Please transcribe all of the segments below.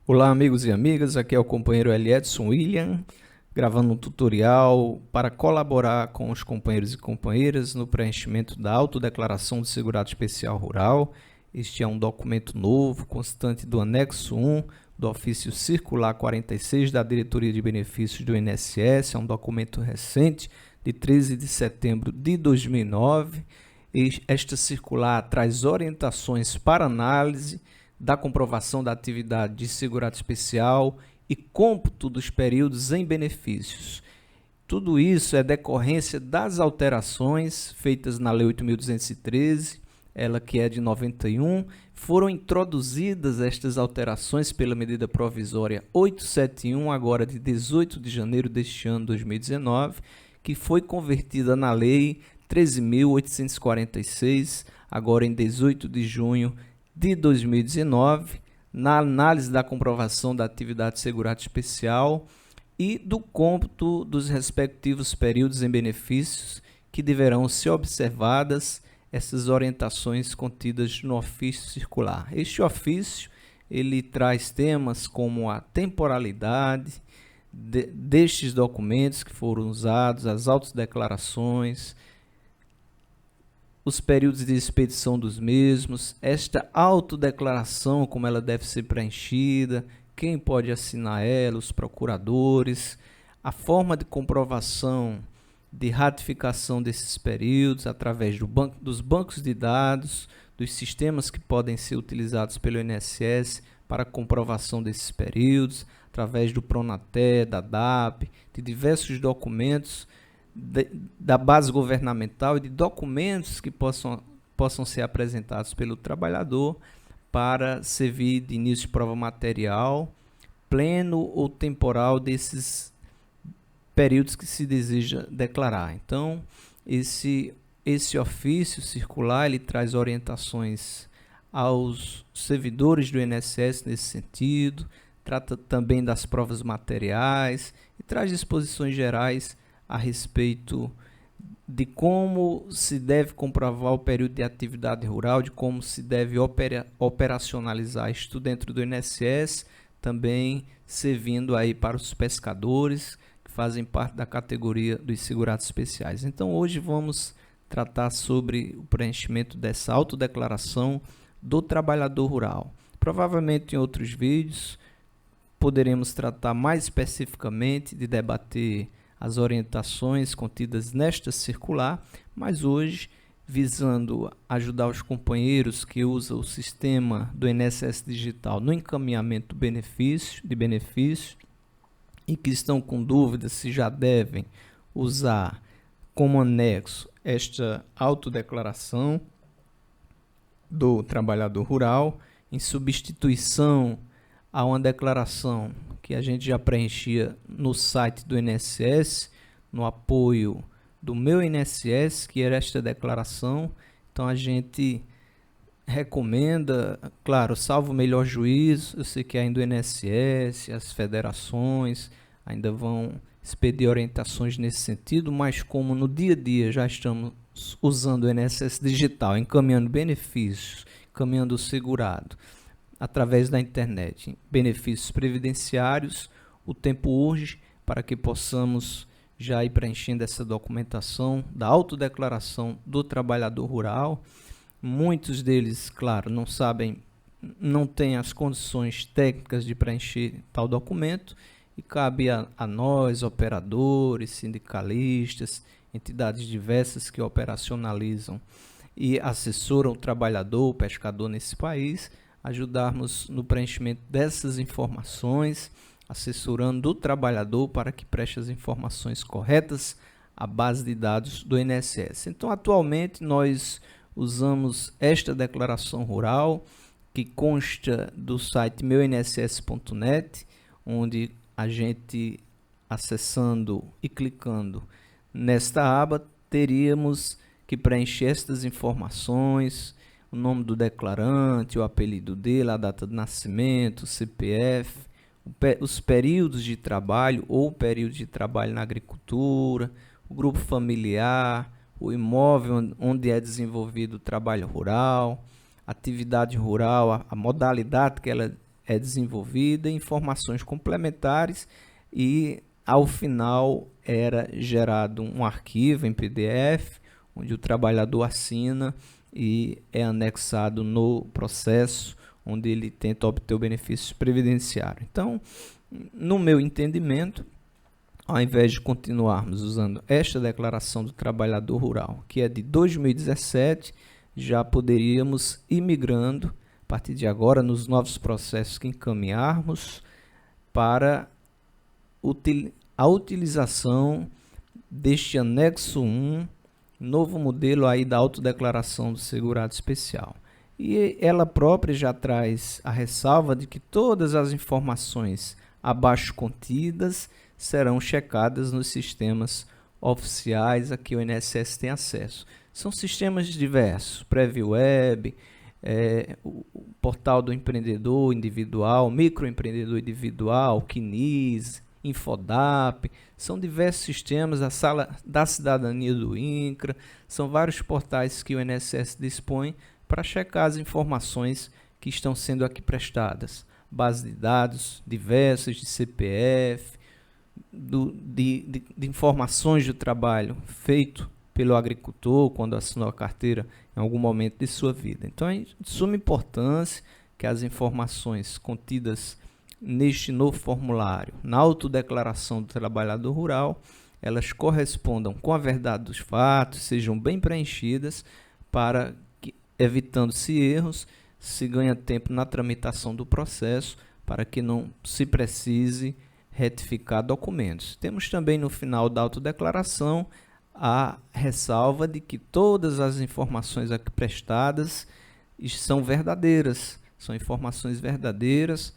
Olá, amigos e amigas, aqui é o companheiro Eliedson William, gravando um tutorial para colaborar com os companheiros e companheiras no preenchimento da Autodeclaração de Segurado Especial Rural. Este é um documento novo, constante do anexo 1 do ofício circular 46 da Diretoria de Benefícios do INSS, é um documento recente, de 13 de setembro de 2009. Esta circular traz orientações para análise da comprovação da atividade de segurado especial e cômputo dos períodos em benefícios. Tudo isso é decorrência das alterações feitas na Lei 8.213, ela que é de 91, foram introduzidas estas alterações pela medida provisória 871, agora de 18 de janeiro deste ano 2019, que foi convertida na Lei 13.846, agora em 18 de junho de 2019, na análise da comprovação da atividade de segurado especial e do cômputo dos respectivos períodos em benefícios, que deverão ser observadas essas orientações contidas no ofício circular. Este ofício ele traz temas como a temporalidade destes documentos que foram usados, as autodeclarações, os períodos de expedição dos mesmos, esta autodeclaração, como ela deve ser preenchida, quem pode assinar ela, os procuradores, a forma de comprovação de ratificação desses períodos através dos bancos de dados, dos sistemas que podem ser utilizados pelo INSS para comprovação desses períodos, através do Pronaté, da DAP, de diversos documentos da base governamental e de documentos que possam ser apresentados pelo trabalhador para servir de início de prova material, pleno ou temporal desses períodos que se deseja declarar. Então, esse ofício circular ele traz orientações aos servidores do INSS nesse sentido, trata também das provas materiais e traz disposições gerais a respeito de como se deve comprovar o período de atividade rural, de como se deve operacionalizar isto dentro do INSS, também servindo aí para os pescadores que fazem parte da categoria dos segurados especiais. Então hoje vamos tratar sobre o preenchimento dessa autodeclaração do trabalhador rural. Provavelmente em outros vídeos poderemos tratar mais especificamente de debater as orientações contidas nesta circular, mas hoje, visando ajudar os companheiros que usam o sistema do INSS Digital no encaminhamento de benefícios e que estão com dúvidas se já devem usar como anexo esta autodeclaração do trabalhador rural, em substituição a uma declaração que a gente já preenchia no site do INSS, no apoio do meu INSS, que era esta declaração. Então a gente recomenda, claro, salvo o melhor juízo, eu sei que ainda o INSS, as federações ainda vão expedir orientações nesse sentido, mas como no dia a dia já estamos usando o INSS digital, encaminhando benefícios, encaminhando o segurado, através da internet, benefícios previdenciários, o tempo urge para que possamos já ir preenchendo essa documentação da autodeclaração do trabalhador rural. Muitos deles, claro, não sabem, não têm as condições técnicas de preencher tal documento e cabe a nós, operadores, sindicalistas, entidades diversas que operacionalizam e assessoram o trabalhador, o pescador nesse país, ajudarmos no preenchimento dessas informações, assessorando o trabalhador para que preste as informações corretas à base de dados do INSS. Então, atualmente, nós usamos esta declaração rural, que consta do site meuinss.net, onde a gente, acessando e clicando nesta aba, teríamos que preencher estas informações, o nome do declarante, o apelido dele, a data de nascimento, o CPF, os períodos de trabalho ou período de trabalho na agricultura, o grupo familiar, o imóvel onde é desenvolvido o trabalho rural, atividade rural, a modalidade que ela é desenvolvida, informações complementares, e ao final era gerado um arquivo em PDF, onde o trabalhador assina e é anexado no processo, onde ele tenta obter o benefício previdenciário. Então, no meu entendimento, ao invés de continuarmos usando esta declaração do trabalhador rural, que é de 2017, já poderíamos ir migrando, a partir de agora, nos novos processos que encaminharmos, para a utilização deste anexo 1, novo modelo aí da autodeclaração do segurado especial. E ela própria já traz a ressalva de que todas as informações abaixo contidas serão checadas nos sistemas oficiais a que o INSS tem acesso. São sistemas diversos, PrevWeb, o portal do empreendedor individual, microempreendedor individual, CNIS, Infodap, são diversos sistemas, a Sala da Cidadania do INCRA, são vários portais que o INSS dispõe para checar as informações que estão sendo aqui prestadas. Base de dados diversas de CPF, de informações do trabalho feito pelo agricultor quando assinou a carteira em algum momento de sua vida. Então é de suma importância que as informações contidas neste novo formulário, na autodeclaração do trabalhador rural, elas correspondam com a verdade dos fatos, sejam bem preenchidas, para que, evitando-se erros, se ganha tempo na tramitação do processo, para que não se precise retificar documentos. Temos também no final da autodeclaração a ressalva de que todas as informações aqui prestadas são verdadeiras, são informações verdadeiras,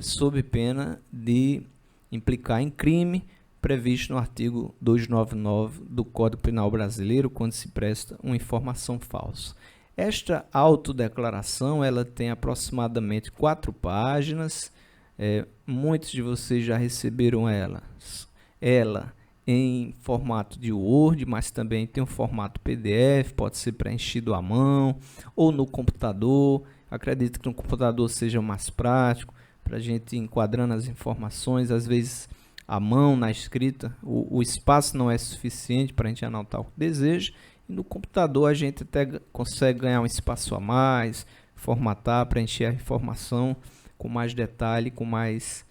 sob pena de implicar em crime previsto no artigo 299 do Código Penal Brasileiro, quando se presta uma informação falsa. Esta autodeclaração ela tem aproximadamente 4 páginas, muitos de vocês já receberam ela em formato de Word, mas também tem um formato PDF, pode ser preenchido à mão ou no computador. Acredito que no computador seja mais prático, para a gente ir enquadrando as informações. Às vezes a mão na escrita, o espaço não é suficiente para a gente anotar o que deseja, e no computador a gente até consegue ganhar um espaço a mais, formatar, preencher a informação com mais detalhe, com mais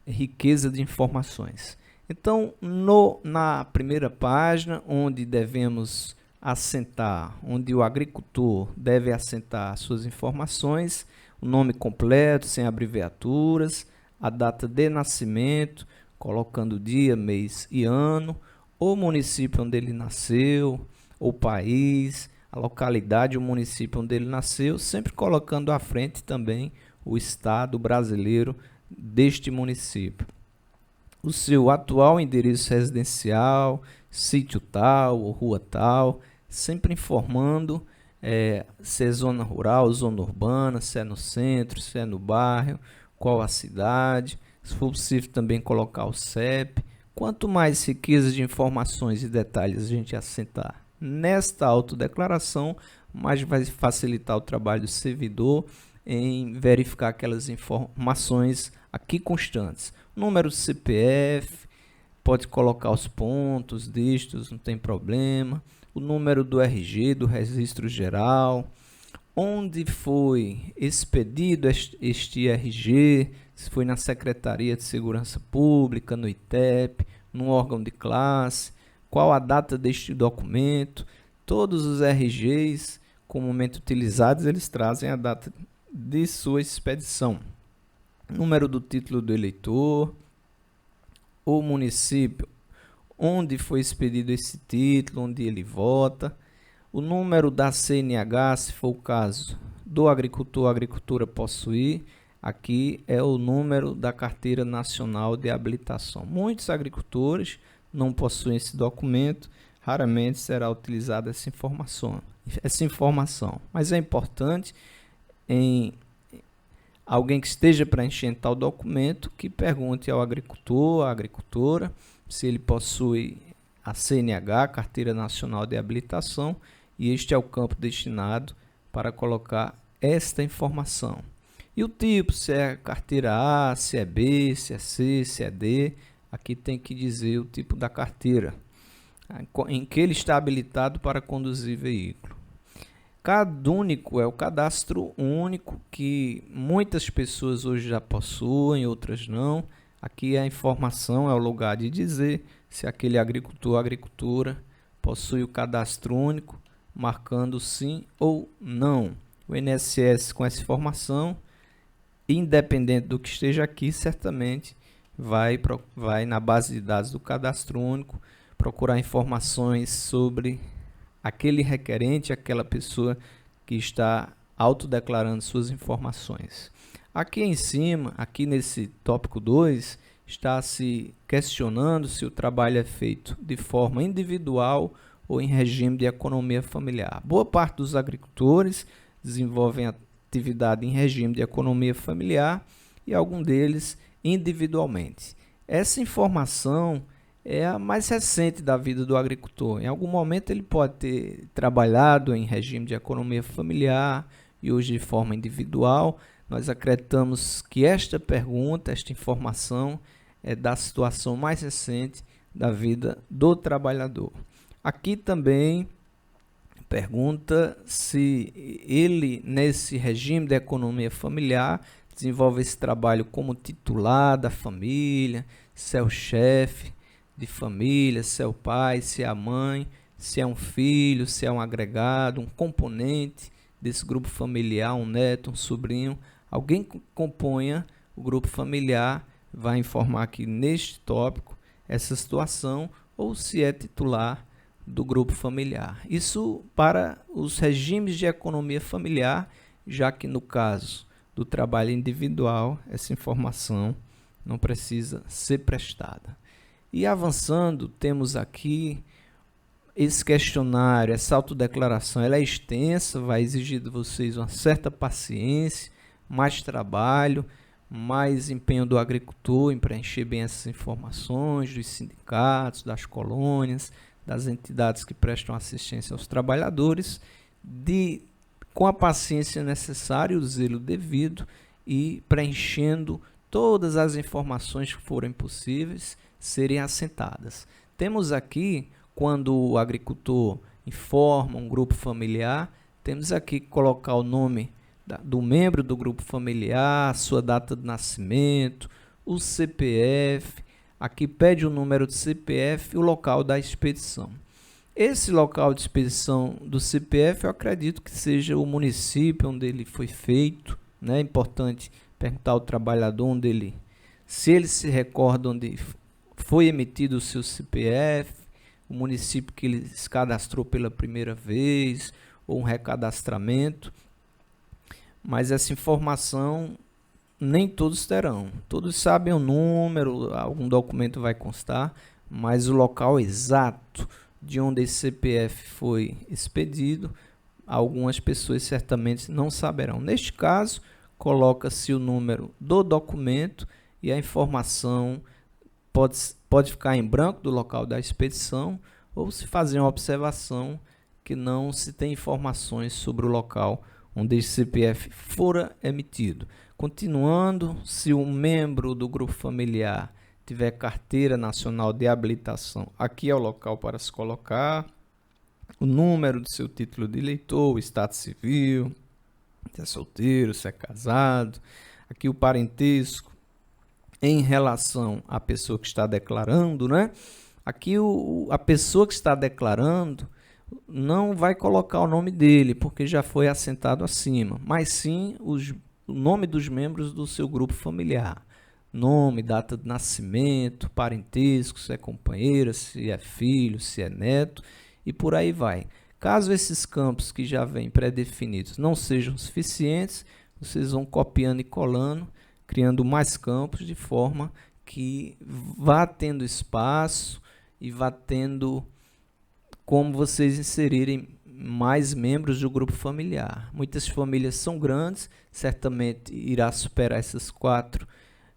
riqueza de informações. Então, na primeira página, onde devemos assentar, onde o agricultor deve assentar suas informações, o nome completo, sem abreviaturas, a data de nascimento, colocando dia, mês e ano, o município onde ele nasceu, o país, a localidade, o município onde ele nasceu, sempre colocando à frente também o estado brasileiro deste município. O seu atual endereço residencial, sítio tal ou rua tal, sempre informando se é zona rural, zona urbana, se é no centro, se é no bairro, qual a cidade, se for possível também colocar o CEP. Quanto mais riqueza de informações e detalhes a gente assentar nesta autodeclaração, mais vai facilitar o trabalho do servidor em verificar aquelas informações aqui constantes. Número do CPF, pode colocar os pontos, dígitos, não tem problema. O número do RG, do Registro Geral, onde foi expedido este RG, se foi na Secretaria de Segurança Pública, no ITEP, no órgão de classe, qual a data deste documento. Todos os RGs comumente utilizados, eles trazem a data de sua expedição. Número do título do eleitor, o município onde foi expedido esse título, onde ele vota, o número da CNH, se for o caso do agricultor, a agricultura possuir, aqui é o número da Carteira Nacional de Habilitação. Muitos agricultores não possuem esse documento, raramente será utilizada essa informação, mas é importante em alguém que esteja preenchendo tal documento que pergunte ao agricultor, à agricultora, se ele possui a CNH, Carteira Nacional de Habilitação, e este é o campo destinado para colocar esta informação. E o tipo, se é carteira A, se é B, se é C, se é D, aqui tem que dizer o tipo da carteira, em que ele está habilitado para conduzir veículo. Cadúnico é o cadastro único que muitas pessoas hoje já possuem, outras não. Aqui a informação é o lugar de dizer se aquele agricultor ou agricultora possui o cadastro único, marcando sim ou não. O INSS, com essa informação, independente do que esteja aqui, certamente vai na base de dados do cadastro único procurar informações sobre aquele requerente, aquela pessoa que está autodeclarando suas informações. Aqui em cima, aqui nesse tópico 2, está se questionando se o trabalho é feito de forma individual ou em regime de economia familiar. Boa parte dos agricultores desenvolvem atividade em regime de economia familiar e algum deles individualmente. Essa informação é a mais recente da vida do agricultor. Em algum momento ele pode ter trabalhado em regime de economia familiar e hoje de forma individual. Nós acreditamos que esta pergunta, esta informação é da situação mais recente da vida do trabalhador. Aqui também pergunta se ele, nesse regime de economia familiar, desenvolve esse trabalho como titular da família, se é o chefe de família, se é o pai, se é a mãe, se é um filho, se é um agregado, um componente desse grupo familiar, um neto, um sobrinho, alguém que componha o grupo familiar vai informar aqui neste tópico essa situação ou se é titular do grupo familiar. Isso para os regimes de economia familiar, já que no caso do trabalho individual, essa informação não precisa ser prestada. E avançando, temos aqui esse questionário, essa autodeclaração, ela é extensa, vai exigir de vocês uma certa paciência, mais trabalho, mais empenho do agricultor em preencher bem essas informações, dos sindicatos, das colônias, das entidades que prestam assistência aos trabalhadores, com a paciência necessária, o zelo devido e preenchendo todas as informações que forem possíveis serem assentadas. Temos aqui, quando o agricultor informa um grupo familiar, temos aqui que colocar o nome do membro do grupo familiar, sua data de nascimento, o CPF, aqui pede o número do CPF e o local da expedição. Esse local de expedição do CPF, eu acredito que seja o município onde ele foi feito, né? É importante perguntar ao trabalhador onde ele, se ele se recorda onde foi emitido o seu CPF, o município que ele se cadastrou pela primeira vez, ou um recadastramento. Mas essa informação nem todos terão. Todos sabem o número, algum documento vai constar, mas o local exato de onde esse CPF foi expedido, algumas pessoas certamente não saberão. Neste caso, coloca-se o número do documento e a informação pode ficar em branco do local da expedição ou se fazer uma observação que não se tem informações sobre o local onde esse CPF fora emitido. Continuando, se um membro do grupo familiar tiver carteira nacional de habilitação, aqui é o local para se colocar o número do seu título de eleitor, o estado civil, se é solteiro, se é casado, aqui o parentesco em relação à pessoa que está declarando, né? Aqui a pessoa que está declarando não vai colocar o nome dele, porque já foi assentado acima, mas sim o nome dos membros do seu grupo familiar. Nome, data de nascimento, parentesco, se é companheira, se é filho, se é neto, e por aí vai. Caso esses campos que já vêm pré-definidos não sejam suficientes, vocês vão copiando e colando, criando mais campos, de forma que vá tendo espaço e vá tendo como vocês inserirem mais membros do grupo familiar. Muitas famílias são grandes, certamente irá superar essas 4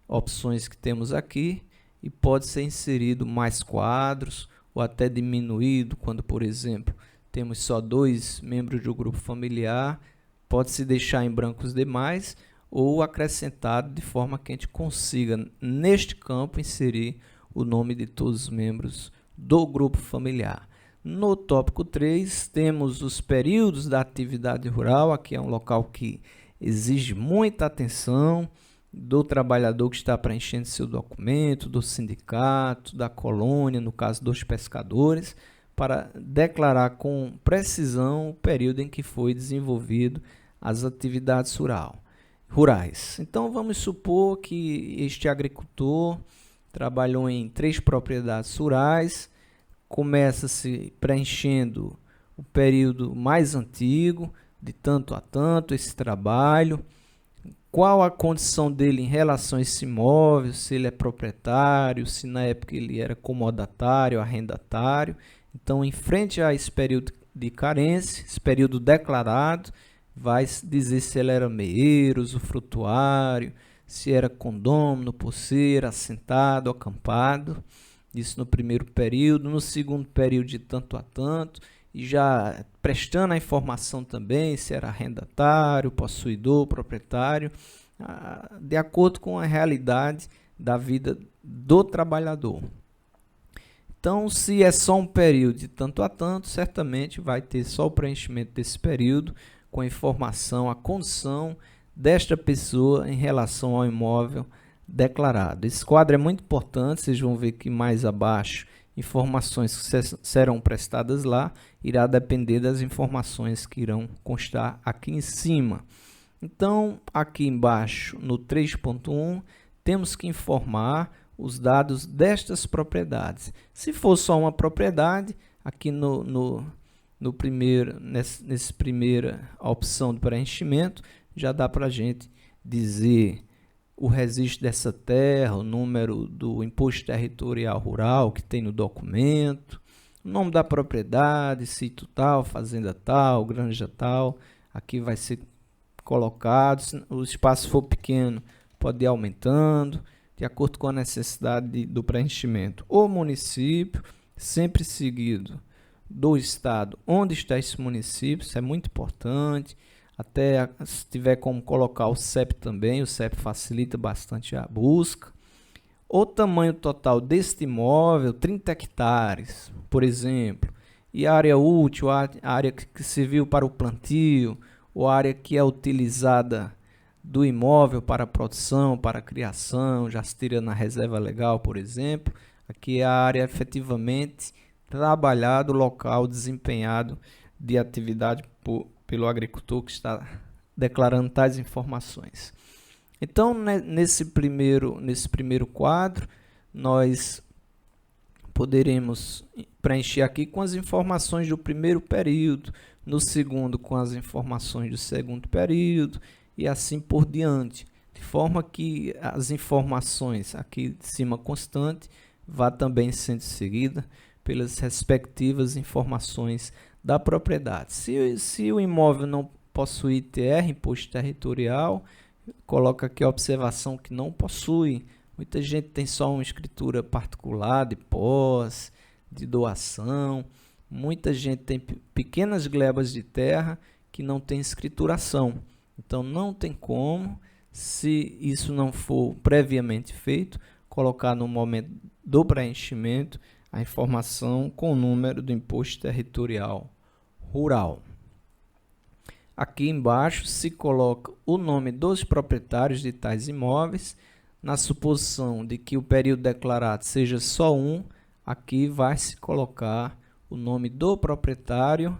opções que temos aqui e pode ser inserido mais quadros ou até diminuído quando, por exemplo, temos só 2 membros do grupo familiar, pode-se deixar em branco os demais ou acrescentado de forma que a gente consiga, neste campo, inserir o nome de todos os membros do grupo familiar. No tópico 3, temos os períodos da atividade rural. Aqui é um local que exige muita atenção do trabalhador que está preenchendo seu documento, do sindicato, da colônia, no caso dos pescadores, para declarar com precisão o período em que foi desenvolvido as atividades rurais. Então, vamos supor que este agricultor trabalhou em 3 propriedades rurais, começa-se preenchendo o período mais antigo, de tanto a tanto, esse trabalho, qual a condição dele em relação a esse imóvel, se ele é proprietário, se na época ele era comodatário, arrendatário. Então, em frente a esse período de carência, esse período declarado, vai dizer se ele era meeiro, usufrutuário, se era condômino, posseiro, assentado, acampado. Isso no primeiro período. No segundo período, de tanto a tanto, e já prestando a informação também se era arrendatário, possuidor, proprietário, de acordo com a realidade da vida do trabalhador. Então, se é só um período de tanto a tanto, certamente vai ter só o preenchimento desse período com a informação, a condição desta pessoa em relação ao imóvel declarado. Esse quadro é muito importante, vocês vão ver que mais abaixo, informações que serão prestadas lá, irá depender das informações que irão constar aqui em cima. Então, aqui embaixo, no 3.1, temos que informar os dados destas propriedades. Se for só uma propriedade, aqui nessa primeira opção de preenchimento, já dá para a gente dizer o registro dessa terra, o número do imposto territorial rural que tem no documento, o nome da propriedade, sítio tal, fazenda tal, granja tal, aqui vai ser colocado. Se o espaço for pequeno, pode ir aumentando, de acordo com a necessidade do preenchimento. O município, sempre seguido do estado onde está esse município, isso é muito importante. Até se tiver como colocar o CEP também, o CEP facilita bastante a busca. O tamanho total deste imóvel, 30 hectares, por exemplo, e a área útil, a área que serviu para o plantio, ou a área que é utilizada do imóvel para a produção, para a criação, já se tira na reserva legal, por exemplo. Aqui é a área efetivamente trabalhado, local desempenhado de atividade pelo agricultor que está declarando tais informações. Então, nesse primeiro quadro, nós poderemos preencher aqui com as informações do primeiro período, no segundo com as informações do segundo período e assim por diante, de forma que as informações aqui de cima constante vá também sendo seguida pelas respectivas informações da propriedade. Se o imóvel não possui ITR, imposto territorial, coloca aqui a observação que não possui. Muita gente tem só uma escritura particular de posse, de doação. Muita gente tem pequenas glebas de terra que não tem escrituração. Então, não tem como, se isso não for previamente feito, colocar no momento do preenchimento a informação com o número do imposto territorial rural. Aqui embaixo se coloca o nome dos proprietários de tais imóveis. Na suposição de que o período declarado seja só um, aqui vai se colocar o nome do proprietário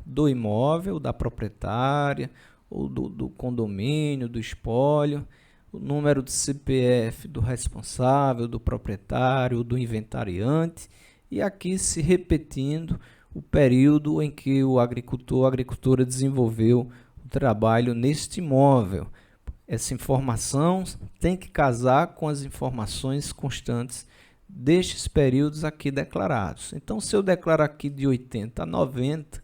do imóvel, da proprietária, ou do condomínio, do espólio, o número do CPF do responsável, do proprietário, do inventariante, e aqui se repetindo o período em que o agricultor ou agricultora desenvolveu o trabalho neste imóvel. Essa informação tem que casar com as informações constantes destes períodos aqui declarados. Então, se eu declarar aqui de 80 a 90,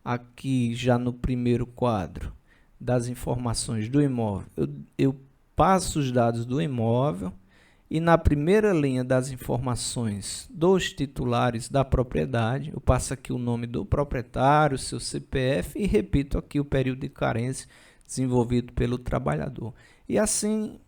aqui já no primeiro quadro das informações do imóvel, eu passo os dados do imóvel e na primeira linha das informações dos titulares da propriedade, eu passo aqui o nome do proprietário, seu CPF e repito aqui o período de carência desenvolvido pelo trabalhador. E assim,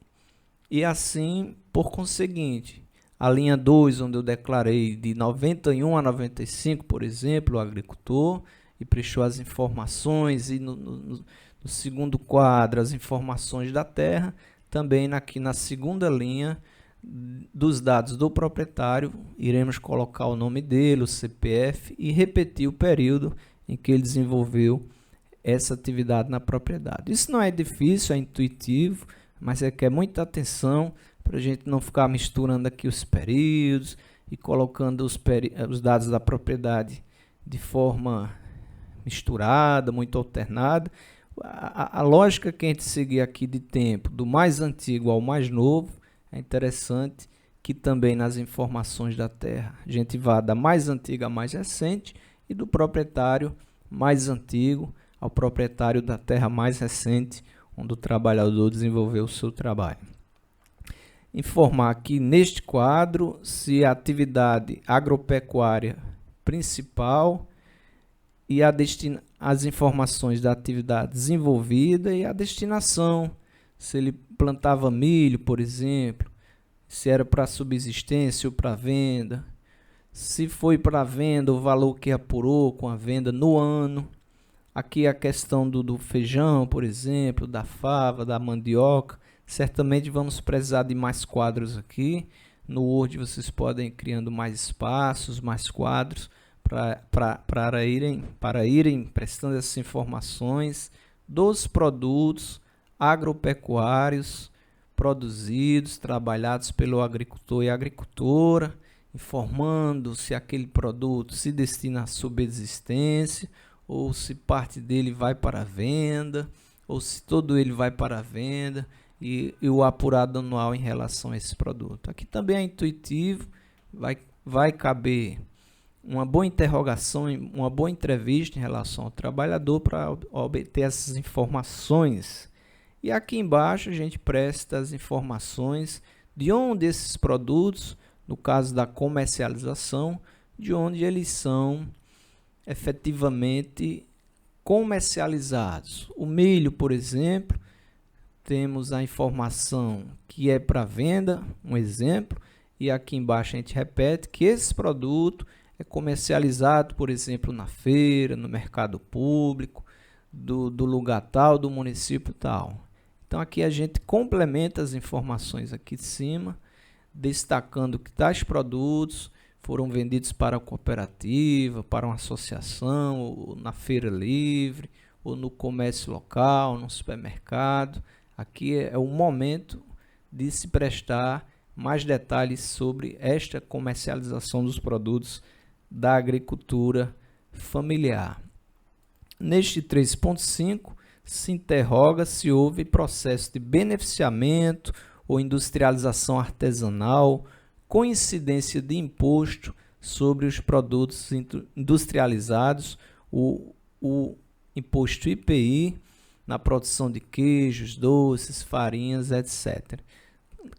por conseguinte, a linha 2, onde eu declarei de 91 a 95, por exemplo, o agricultor, e prestou as informações, e no segundo quadro, as informações da terra, também aqui na segunda linha dos dados do proprietário, iremos colocar o nome dele, o CPF, e repetir o período em que ele desenvolveu essa atividade na propriedade. Isso não é difícil, é intuitivo, mas requer muita atenção para a gente não ficar misturando aqui os períodos e colocando os dados da propriedade de forma misturada, muito alternada. A lógica que a gente seguir aqui de tempo, do mais antigo ao mais novo, é interessante que também nas informações da terra a gente vá da mais antiga à mais recente e do proprietário mais antigo ao proprietário da terra mais recente, onde o trabalhador desenvolveu o seu trabalho. Informar aqui neste quadro se a atividade agropecuária principal e as informações da atividade desenvolvida e a destinação, se ele plantava milho, por exemplo, se era para subsistência ou para venda, se foi para venda, o valor que apurou com a venda no ano. Aqui a questão do feijão, por exemplo, da fava, da mandioca. Certamente vamos precisar de mais quadros aqui. No Word vocês podem ir criando mais espaços, mais quadros para irem prestando essas informações dos produtos agropecuários produzidos, trabalhados pelo agricultor e agricultora, informando se aquele produto se destina à subsistência, ou se parte dele vai para a venda, ou se todo ele vai para a venda, e o apurado anual em relação a esse produto. Aqui também é intuitivo, vai caber uma boa interrogação, uma boa entrevista em relação ao trabalhador para obter essas informações. E aqui embaixo a gente presta as informações de onde esses produtos, no caso da comercialização, de onde eles são efetivamente comercializados. O milho, por exemplo, temos a informação que é para venda, um exemplo, e aqui embaixo a gente repete que esse produto é comercializado, por exemplo, na feira, no mercado público, do lugar tal, do município tal. Então aqui a gente complementa as informações aqui de cima, destacando que tais produtos foram vendidos para a cooperativa, para uma associação, ou na feira livre, ou no comércio local, no supermercado. Aqui é o momento de se prestar mais detalhes sobre esta comercialização dos produtos da agricultura familiar. Neste 3.5, se interroga se houve processo de beneficiamento ou industrialização artesanal com incidência de imposto sobre os produtos industrializados, o imposto IPI, na produção de queijos, doces, farinhas, etc.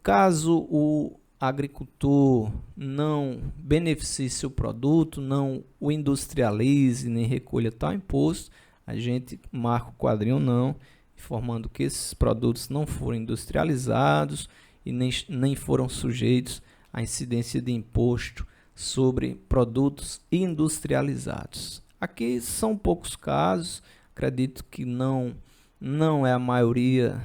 Caso o agricultor não beneficie seu produto, não o industrialize, nem recolha tal imposto, a gente marca o quadrinho não, informando que esses produtos não foram industrializados e nem foram sujeitos à incidência de imposto sobre produtos industrializados. Aqui são poucos casos, acredito que não é a maioria,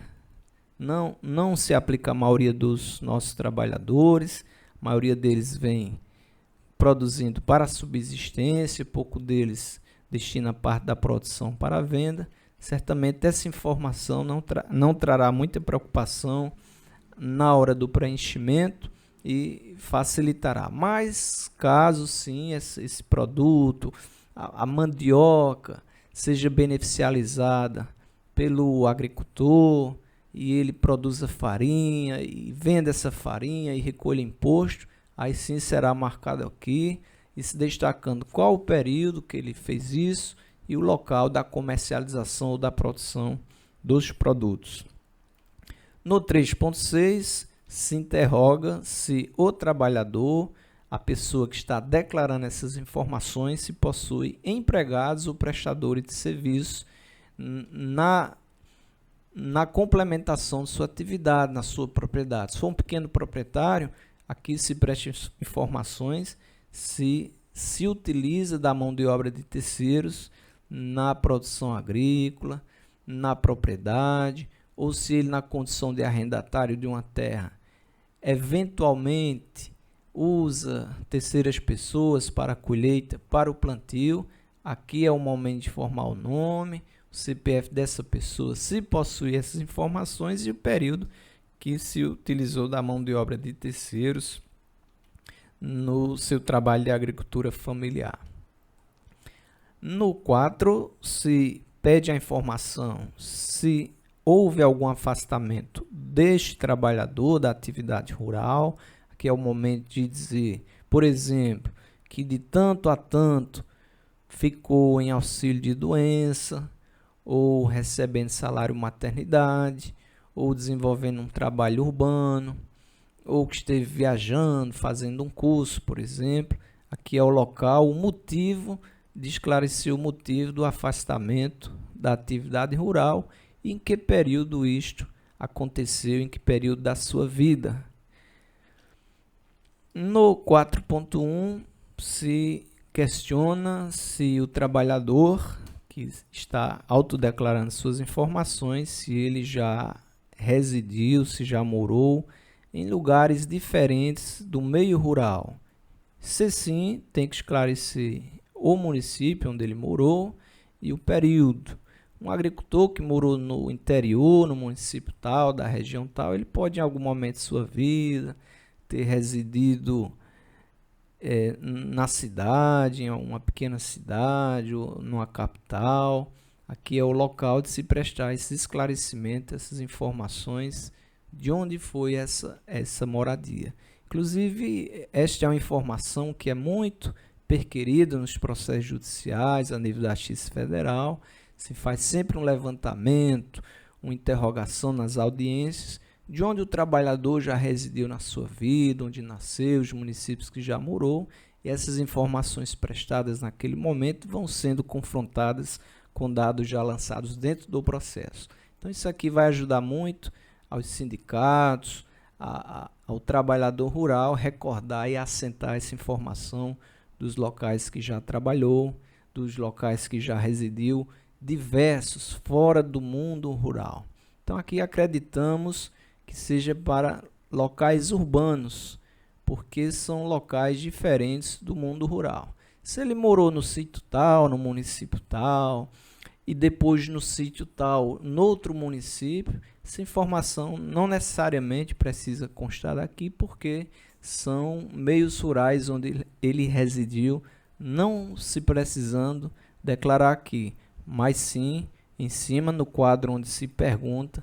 não se aplica a maioria dos nossos trabalhadores, a maioria deles vem produzindo para subsistência, pouco deles destina parte da produção para a venda. Certamente essa informação não trará muita preocupação na hora do preenchimento e facilitará. Mas caso sim esse produto, a mandioca, seja beneficializada pelo agricultor e ele produza farinha e venda essa farinha e recolha imposto, aí sim será marcado aqui e se destacando qual o período que ele fez isso e o local da comercialização ou da produção dos produtos. No 3.6, se interroga se o trabalhador, a pessoa que está declarando essas informações, se possui empregados ou prestadores de serviço na complementação de sua atividade, na sua propriedade. Se for um pequeno proprietário, aqui se presta informações se utiliza da mão de obra de terceiros na produção agrícola, na propriedade, ou se ele, na condição de arrendatário de uma terra, eventualmente usa terceiras pessoas para a colheita, para o plantio. Aqui é o momento de informar o nome, o CPF dessa pessoa, se possui essas informações, e o período que se utilizou da mão de obra de terceiros no seu trabalho de agricultura familiar. No 4, se pede a informação se houve algum afastamento deste trabalhador da atividade rural. Aqui é o momento de dizer, por exemplo, que de tanto a tanto ficou em auxílio de doença, ou recebendo salário maternidade, ou desenvolvendo um trabalho urbano, ou que esteve viajando, fazendo um curso, por exemplo. Aqui é o local, o motivo de esclarecer o motivo do afastamento da atividade rural e em que período isto aconteceu, em que período da sua vida. No 4.1, se questiona se o trabalhador que está autodeclarando suas informações, se ele já residiu, se já morou em lugares diferentes do meio rural. Se sim, tem que esclarecer o município onde ele morou e o período. Um agricultor que morou no interior, no município tal, da região tal, ele pode em algum momento de sua vida ter residido na cidade, em uma pequena cidade, ou numa capital. Aqui é o local de se prestar esse esclarecimento, essas informações de onde foi essa moradia. Inclusive, esta é uma informação que é muito perquirida nos processos judiciais a nível da Justiça Federal. Se faz sempre um levantamento, uma interrogação nas audiências, de onde o trabalhador já residiu na sua vida, onde nasceu, os municípios que já morou, e essas informações prestadas naquele momento vão sendo confrontadas com dados já lançados dentro do processo. Então isso aqui vai ajudar muito aos sindicatos, ao trabalhador rural recordar e assentar essa informação dos locais que já trabalhou, dos locais que já residiu, diversos, fora do mundo rural. Então aqui acreditamos que seja para locais urbanos, porque são locais diferentes do mundo rural. Se ele morou no sítio tal, no município tal, e depois no sítio tal, no outro município, essa informação não necessariamente precisa constar aqui, porque são meios rurais onde ele residiu, não se precisando declarar aqui, mas sim em cima no quadro onde se pergunta,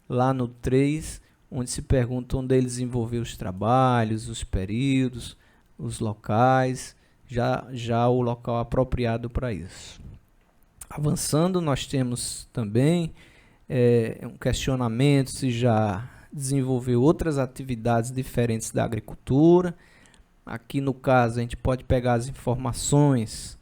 lá no 3, onde se pergunta onde ele desenvolveu os trabalhos, os períodos, os locais, já o local apropriado para isso. Avançando, nós temos também um questionamento se já desenvolveu outras atividades diferentes da agricultura. Aqui no caso a gente pode pegar as informações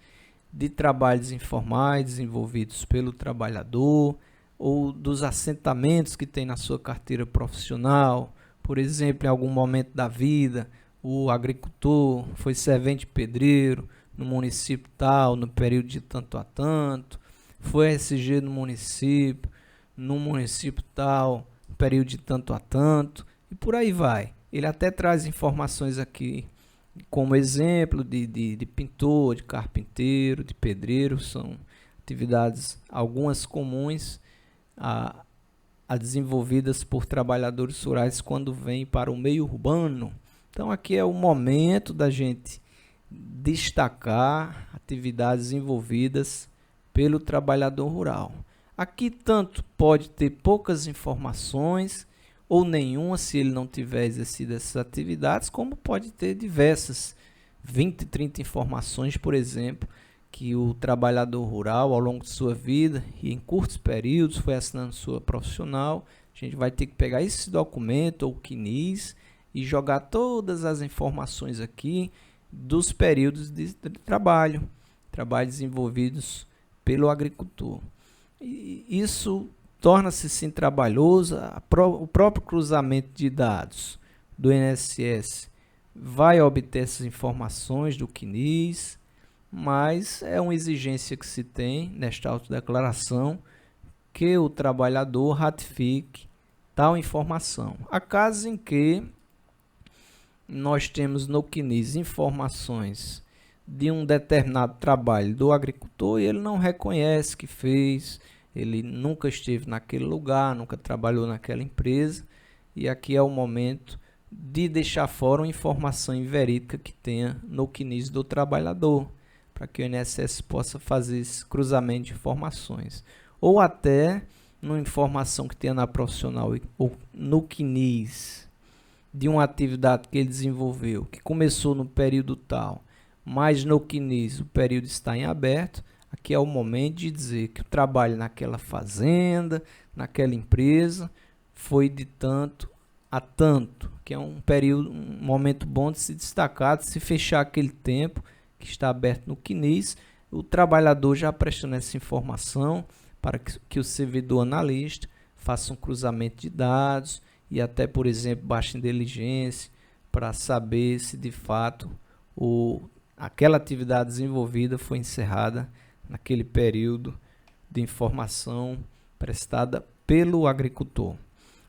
de trabalhos informais desenvolvidos pelo trabalhador, ou dos assentamentos que tem na sua carteira profissional. Por exemplo, em algum momento da vida, o agricultor foi servente pedreiro no município tal, no período de tanto a tanto, foi SG no município tal, no período de tanto a tanto, e por aí vai. Ele até traz informações aqui, como exemplo de pintor, de carpinteiro, de pedreiro, são atividades algumas comuns a desenvolvidas por trabalhadores rurais quando vêm para o meio urbano. Então aqui é o momento da gente destacar atividades envolvidas pelo trabalhador rural. Aqui tanto pode ter poucas informações ou nenhuma se ele não tiver exercido essas atividades, como pode ter diversas, 20, 30 informações, por exemplo, que o trabalhador rural, ao longo de sua vida e em curtos períodos, foi assinando sua profissional. A gente vai ter que pegar esse documento, ou CNIS, e jogar todas as informações aqui dos períodos de trabalho desenvolvidos pelo agricultor. E isso torna-se sim trabalhoso. O próprio cruzamento de dados do INSS vai obter essas informações do CNIS, mas é uma exigência que se tem nesta autodeclaração que o trabalhador ratifique tal informação. Há casos em que nós temos no CNIS informações de um determinado trabalho do agricultor e ele não reconhece que fez, ele nunca esteve naquele lugar, nunca trabalhou naquela empresa, e aqui é o momento de deixar fora uma informação inverídica que tenha no CNIS do trabalhador, para que o INSS possa fazer esse cruzamento de informações. Ou até numa informação que tenha na profissional ou no CNIS de uma atividade que ele desenvolveu, que começou no período tal, mas no CNIS o período está em aberto, aqui é o momento de dizer que o trabalho naquela fazenda, naquela empresa, foi de tanto a tanto, que é um período, um momento bom de se destacar, de se fechar aquele tempo que está aberto no CNIS, o trabalhador já prestando essa informação para que o servidor analista faça um cruzamento de dados e até, por exemplo, baixe inteligência para saber se de fato aquela atividade desenvolvida foi encerrada naquele período de informação prestada pelo agricultor.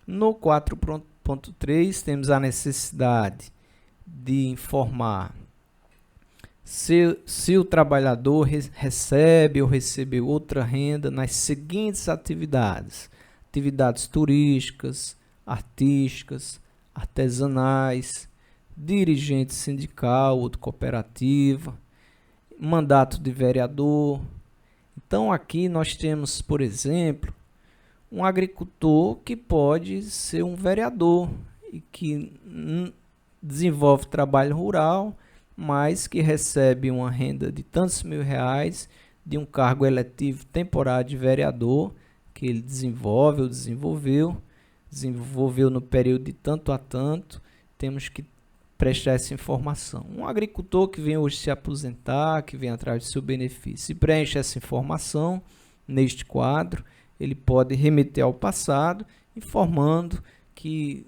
No 4.3 temos a necessidade de informar se o trabalhador recebe ou recebeu outra renda nas seguintes atividades: atividades turísticas, artísticas, artesanais, dirigente sindical ou de cooperativa, mandato de vereador. Então aqui nós temos, por exemplo, um agricultor que pode ser um vereador e que desenvolve trabalho rural, mas que recebe uma renda de tantos mil reais de um cargo eletivo temporário de vereador que ele desenvolve ou desenvolveu no período de tanto a tanto. Temos que prestar essa informação. Um agricultor que vem hoje se aposentar, que vem atrás do seu benefício, e preenche essa informação neste quadro, ele pode remeter ao passado, informando que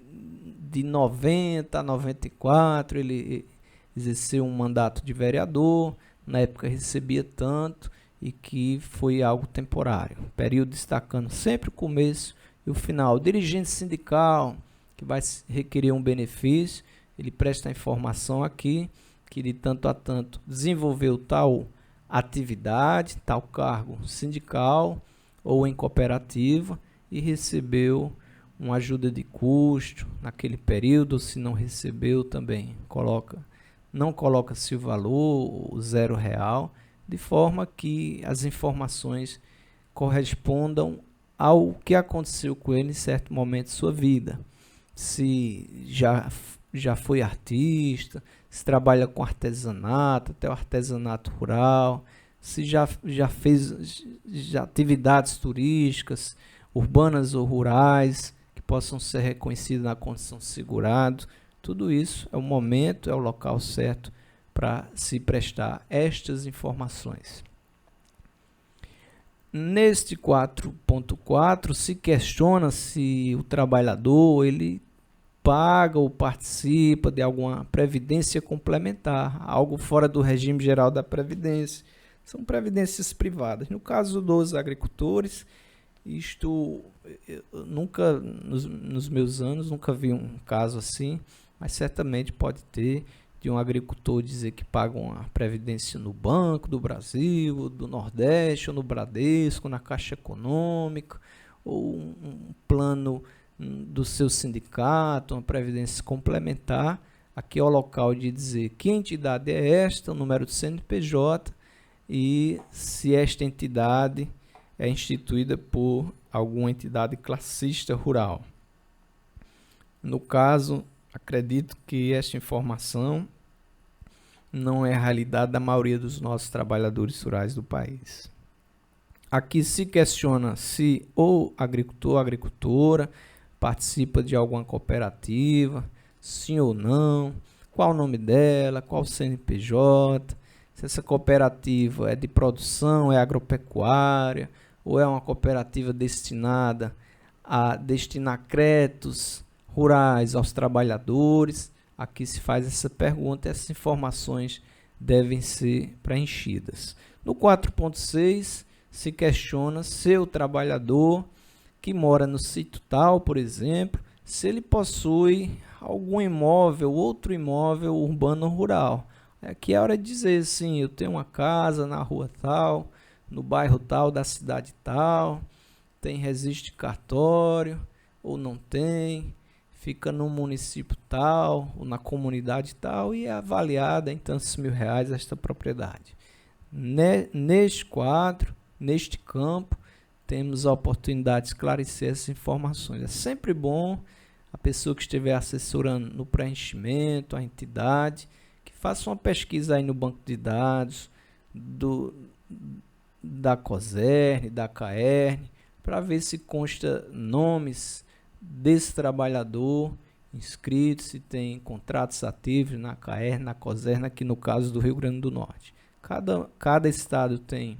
de 90 a 94 ele exerceu um mandato de vereador, na época recebia tanto e que foi algo temporário. Período destacando sempre o começo e o final. O dirigente sindical que vai requerer um benefício, ele presta a informação aqui que de tanto a tanto desenvolveu tal atividade, tal cargo sindical ou em cooperativa e recebeu uma ajuda de custo naquele período. Se não recebeu, também não coloca-se o valor, o R$0, de forma que as informações correspondam ao que aconteceu com ele em certo momento de sua vida. Se já foi artista, se trabalha com artesanato, até o artesanato rural, se já fez atividades turísticas, urbanas ou rurais, que possam ser reconhecidas na condição de segurado. Tudo isso é o momento, é o local certo para se prestar estas informações. Neste 4.4 se questiona se o trabalhador ele paga ou participa de alguma previdência complementar, algo fora do regime geral da previdência. São previdências privadas. No caso dos agricultores, isto nunca, nos meus anos, nunca vi um caso assim, mas certamente pode ter, de um agricultor dizer que paga uma previdência no Banco do Brasil, do Nordeste, ou no Bradesco, na Caixa Econômica, ou um plano do seu sindicato, uma previdência complementar. Aqui é o local de dizer que entidade é esta, o número do CNPJ e se esta entidade é instituída por alguma entidade classista rural. No caso, acredito que esta informação não é a realidade da maioria dos nossos trabalhadores rurais do país. Aqui se questiona se o agricultor ou agricultora participa de alguma cooperativa, sim ou não, qual o nome dela, qual o CNPJ, se essa cooperativa é de produção, é agropecuária, ou é uma cooperativa destinada a destinar créditos rurais aos trabalhadores. Aqui se faz essa pergunta e essas informações devem ser preenchidas. No 4.6 se questiona se o trabalhador que mora no sítio tal, por exemplo, se ele possui algum imóvel, outro imóvel urbano ou rural. Aqui é hora de dizer, sim, eu tenho uma casa na rua tal, no bairro tal, da cidade tal, tem registro de cartório ou não tem, fica no município tal ou na comunidade tal e é avaliada em tantos mil reais esta propriedade. Neste quadro, neste campo, temos a oportunidade de esclarecer essas informações. É sempre bom a pessoa que estiver assessorando no preenchimento, a entidade, que faça uma pesquisa aí no banco de dados da COSERN, da CAERN, para ver se consta nomes desse trabalhador inscrito, se tem contratos ativos na CAERN, na COSERN, aqui no caso do Rio Grande do Norte. Cada estado tem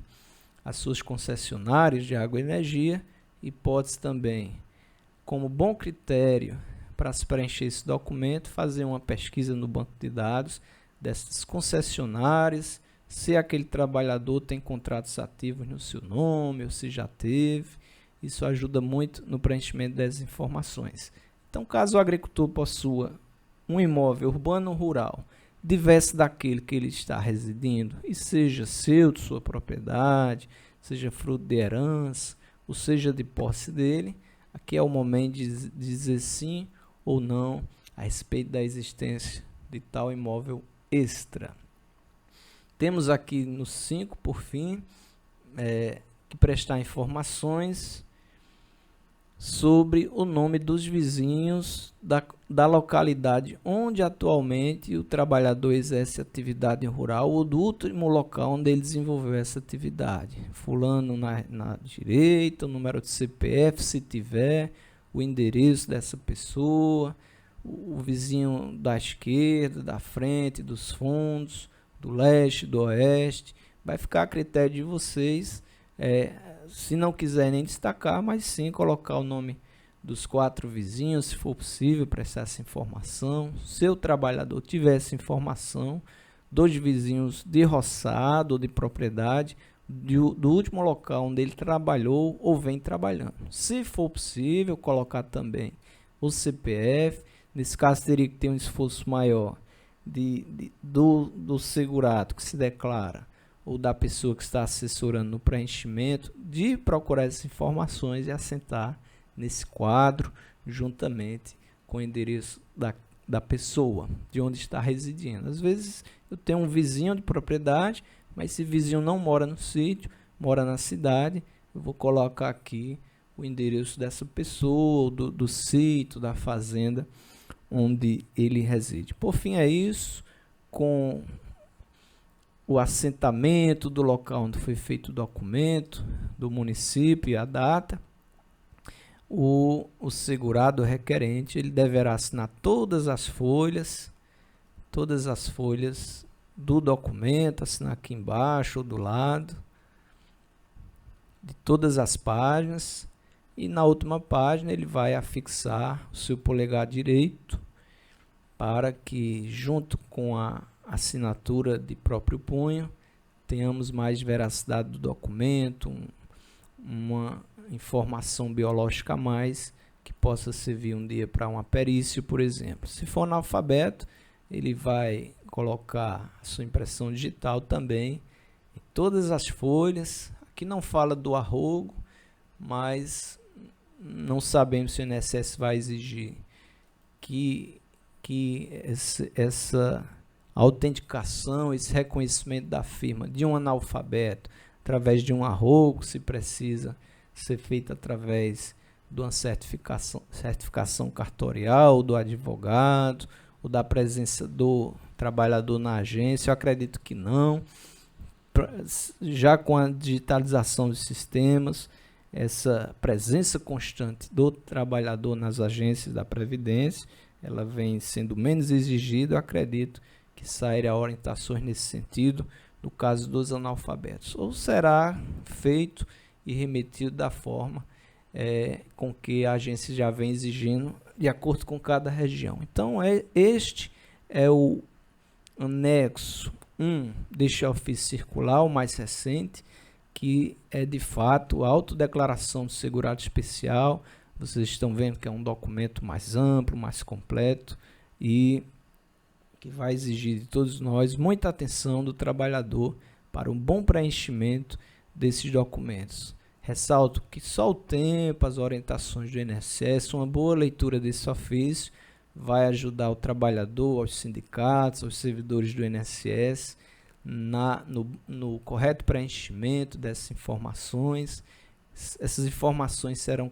as suas concessionárias de água e energia e pode também, como bom critério para se preencher esse documento, fazer uma pesquisa no banco de dados dessas concessionárias, se aquele trabalhador tem contratos ativos no seu nome ou se já teve. Isso ajuda muito no preenchimento das informações. Então, caso o agricultor possua um imóvel urbano ou rural, diverso daquele que ele está residindo, e seja seu, de sua propriedade, seja fruto de herança, ou seja de posse dele, aqui é o momento de dizer sim ou não a respeito da existência de tal imóvel extra. Temos aqui no 5, por fim, que prestar informações sobre o nome dos vizinhos da localidade onde atualmente o trabalhador exerce atividade rural ou do último local onde ele desenvolveu essa atividade. Fulano na direita, o número de CPF, se tiver, o endereço dessa pessoa, o vizinho da esquerda, da frente, dos fundos, do leste, do oeste. Vai ficar a critério de vocês, se não quiser nem destacar, mas sim colocar o nome dos 4 vizinhos, se for possível, prestar essa informação. Se o trabalhador tiver essa informação, dos vizinhos de roçado ou de propriedade, do último local onde ele trabalhou ou vem trabalhando. Se for possível, colocar também o CPF. Nesse caso, teria que ter um esforço maior do segurado que se declara ou da pessoa que está assessorando no preenchimento, de procurar essas informações e assentar nesse quadro, juntamente com o endereço da pessoa, de onde está residindo. Às vezes eu tenho um vizinho de propriedade, mas esse vizinho não mora no sítio, mora na cidade, eu vou colocar aqui o endereço dessa pessoa, do sítio, da fazenda, onde ele reside. Por fim, é isso, com o assentamento do local onde foi feito o documento, do município e a data, o segurado requerente ele deverá assinar todas as folhas do documento, assinar aqui embaixo ou do lado, de todas as páginas, e na última página ele vai afixar o seu polegar direito para que, junto com a assinatura de próprio punho, tenhamos mais veracidade do documento, uma informação biológica a mais que possa servir um dia para uma perícia, por exemplo. Se for analfabeto, ele vai colocar a sua impressão digital também em todas as folhas. Aqui não fala do arrogo, mas não sabemos se o INSS vai exigir que essa autenticação, esse reconhecimento da firma de um analfabeto através de um arrogo, se precisa ser feito através de uma certificação cartorial do advogado ou da presença do trabalhador na agência. Eu acredito que não. Já com a digitalização dos sistemas, essa presença constante do trabalhador nas agências da Previdência, ela vem sendo menos exigida. Eu acredito que sairá orientações nesse sentido no caso dos analfabetos, ou será feito e remetido da forma com que a agência já vem exigindo de acordo com cada região. Então, este é o anexo 1 deste ofício circular, o mais recente, que é de fato a autodeclaração do segurado especial. Vocês estão vendo que é um documento mais amplo, mais completo e que vai exigir de todos nós muita atenção do trabalhador para um bom preenchimento desses documentos. Ressalto que só o tempo, as orientações do INSS, uma boa leitura desse ofício vai ajudar o trabalhador, aos sindicatos, aos servidores do INSS no correto preenchimento dessas informações. Essas informações serão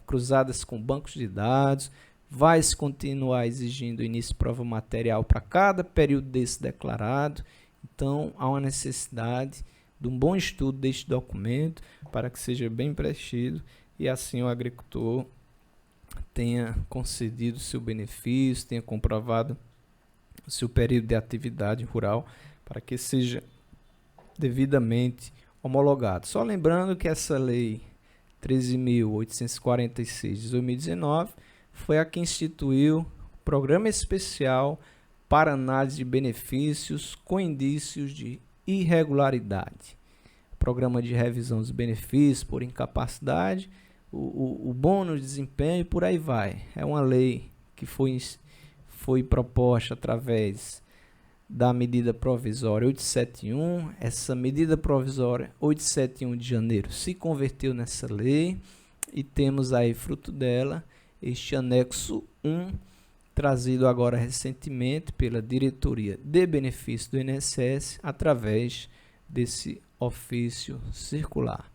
cruzadas com bancos de dados, vai se continuar exigindo início de prova material para cada período desse declarado. Então, há uma necessidade de um bom estudo deste documento para que seja bem preenchido e assim o agricultor tenha concedido o seu benefício, tenha comprovado o seu período de atividade rural para que seja devidamente homologado. Só lembrando que essa lei 13.846 de 2019 foi a que instituiu o Programa Especial para Análise de Benefícios com Indícios de Irregularidade. Programa de revisão dos benefícios por incapacidade, o bônus de desempenho e por aí vai. É uma lei que foi proposta através da medida provisória 871. Essa medida provisória 871 de janeiro se converteu nessa lei e temos aí fruto dela este anexo 1, trazido agora recentemente pela Diretoria de Benefícios do INSS através desse ofício circular.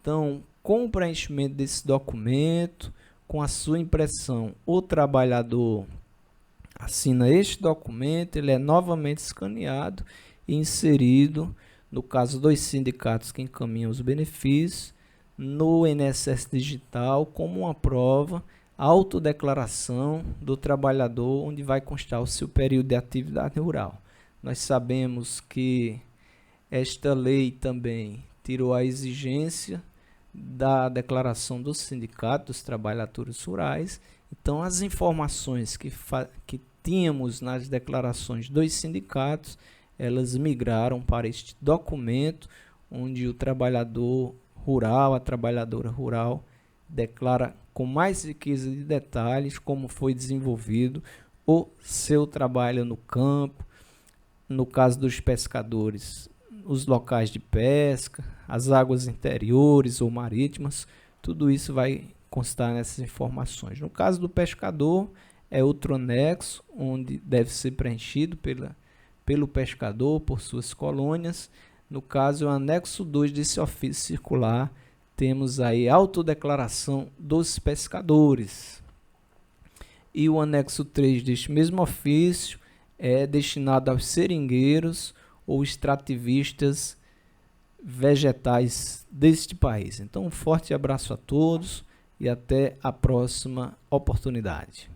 Então, com o preenchimento desse documento, com a sua impressão, o trabalhador assina este documento, ele é novamente escaneado e inserido, no caso dos sindicatos que encaminham os benefícios, no INSS Digital como uma prova, autodeclaração do trabalhador, onde vai constar o seu período de atividade rural. Nós sabemos que esta lei também tirou a exigência da declaração do sindicato dos trabalhadores rurais. Então, as informações que tínhamos nas declarações dos sindicatos, elas migraram para este documento, onde o trabalhador rural, a trabalhadora rural, declara com mais riqueza de detalhes como foi desenvolvido o seu trabalho no campo, no caso dos pescadores, os locais de pesca, as águas interiores ou marítimas, tudo isso vai constar nessas informações. No caso do pescador, é outro anexo, onde deve ser preenchido pelo pescador, por suas colônias. No caso, é o anexo 2 desse ofício circular, temos aí a autodeclaração dos pescadores. E o anexo 3 deste mesmo ofício é destinado aos seringueiros ou extrativistas vegetais deste país. Então, um forte abraço a todos e até a próxima oportunidade.